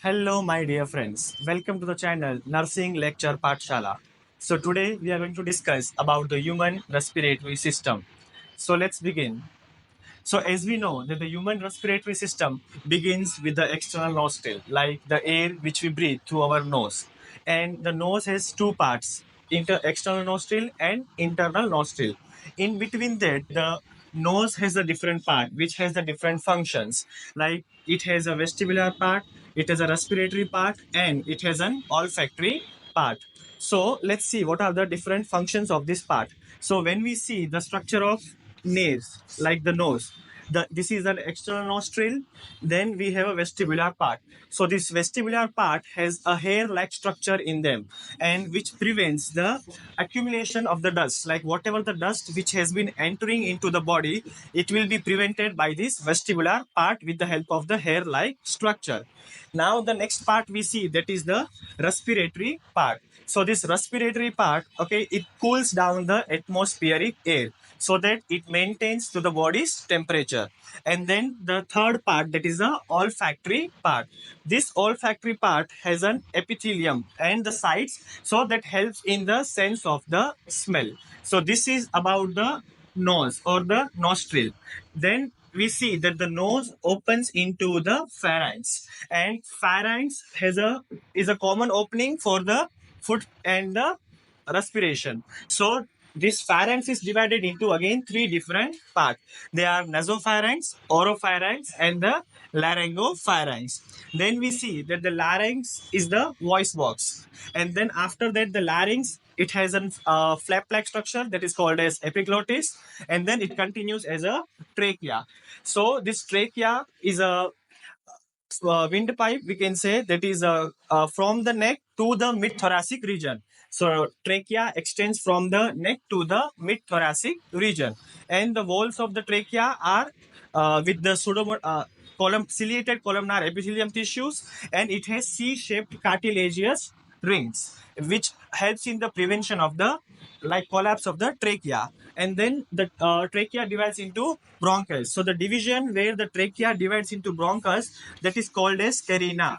Hello, my dear friends. Welcome to the channel Nursing Lecture Pathshala. So today we are going to discuss about the human respiratory system. So let's begin. So as we know that the human respiratory system begins with the external nostril, like the air which we breathe through our nose. And the nose has two parts, external nostril and internal nostril. In between that, the nose has a different part which has the different functions. Like it has a vestibular part, it has a respiratory part, and it has an olfactory part. So let's see what are the different functions of this part. So when we see the structure of nose, like the nose, this is an external nostril, then we have a vestibular part. So this vestibular part has a hair like structure in them, and which prevents the accumulation of the dust, like whatever the dust which has been entering into the body, it will be prevented by this vestibular part with the help of the hair like structure. Now the next part we see, that is the respiratory part. So this respiratory part, okay, it cools down the atmospheric air so that it maintains to the body's temperature. And then the third part, that is the olfactory part. This olfactory part has an epithelium and the sides, so that helps in the sense of the smell. So this is about the nose or the nostril. Then we see that the nose opens into the pharynx, and pharynx is a common opening for the foot and the respiration. So this pharynx is divided into again three different parts. They are nasopharynx, oropharynx, and the laryngopharynx. Then we see that the larynx is the voice box, and then after that the larynx, it has a flap-like structure that is called as epiglottis, and then it continues as a trachea. So this trachea is a windpipe, we can say, that is from the neck to the mid thoracic region. So trachea extends from the neck to the mid thoracic region, and the walls of the trachea are with the ciliated columnar epithelium tissues, and it has C-shaped cartilaginous rings, which helps in the prevention of the like collapse of the trachea. And then the trachea divides into bronchus. So the division where the trachea divides into bronchus, that is called as carina.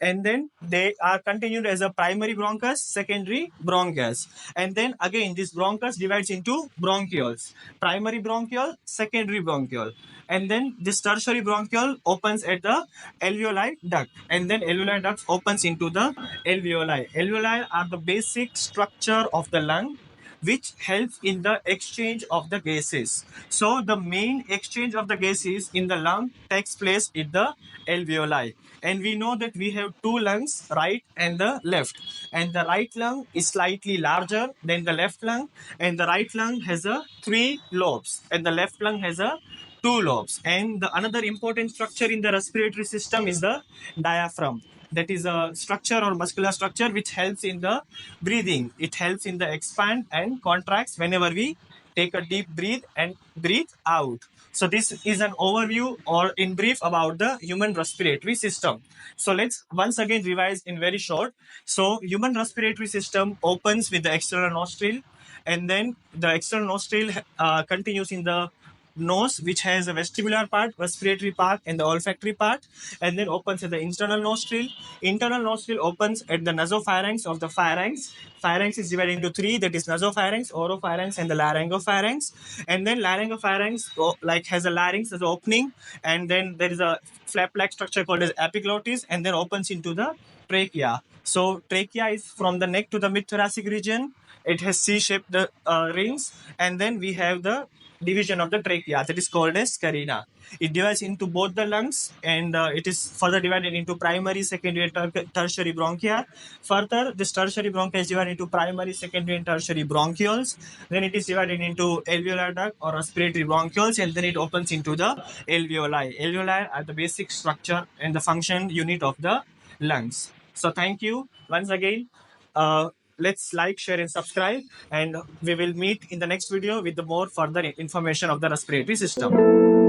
And then they are continued as a primary bronchus, secondary bronchus, and then again this bronchus divides into bronchioles, primary bronchiole, secondary bronchiole, and then this tertiary bronchiole opens at the alveoli duct, and then alveoli duct opens into the alveoli. Alveoli are the basic structure of the lung, which helps in the exchange of the gases. So the main exchange of the gases in the lung takes place in the alveoli. And we know that we have two lungs, right and the left. And the right lung is slightly larger than the left lung, and the right lung has a three lobes, and the left lung has a two lobes. And the another important structure in the respiratory system is the diaphragm. That is a structure or muscular structure which helps in the breathing. It helps in the expand and contracts whenever we take a deep breath and breathe out. So this is an overview or in brief about the human respiratory system. So let's once again revise in very short. So human respiratory system opens with the external nostril, and then the external nostril continues in the nose, which has a vestibular part, respiratory part, and the olfactory part, and then opens at the internal nostril. Internal nostril opens at the nasopharynx of the pharynx. Pharynx is divided into three, that is nasopharynx, oropharynx, and the laryngopharynx. And then laryngopharynx like has a larynx as an opening, and then there is a flap-like structure called as epiglottis, and then opens into the trachea. So trachea is from the neck to the mid-thoracic region. It has C-shaped rings, and then we have the division of the trachea that is called as carina. It divides into both the lungs, and it is further divided into primary, secondary, and tertiary bronchia. Further, this tertiary bronchia is divided into primary, secondary, and tertiary bronchioles. Then it is divided into alveolar duct or respiratory bronchioles, and then it opens into the alveoli. Alveoli are the basic structure and the function unit of the lungs. So thank you once again. Let's like, share, and subscribe, and we will meet in the next video with the more further information of the respiratory system.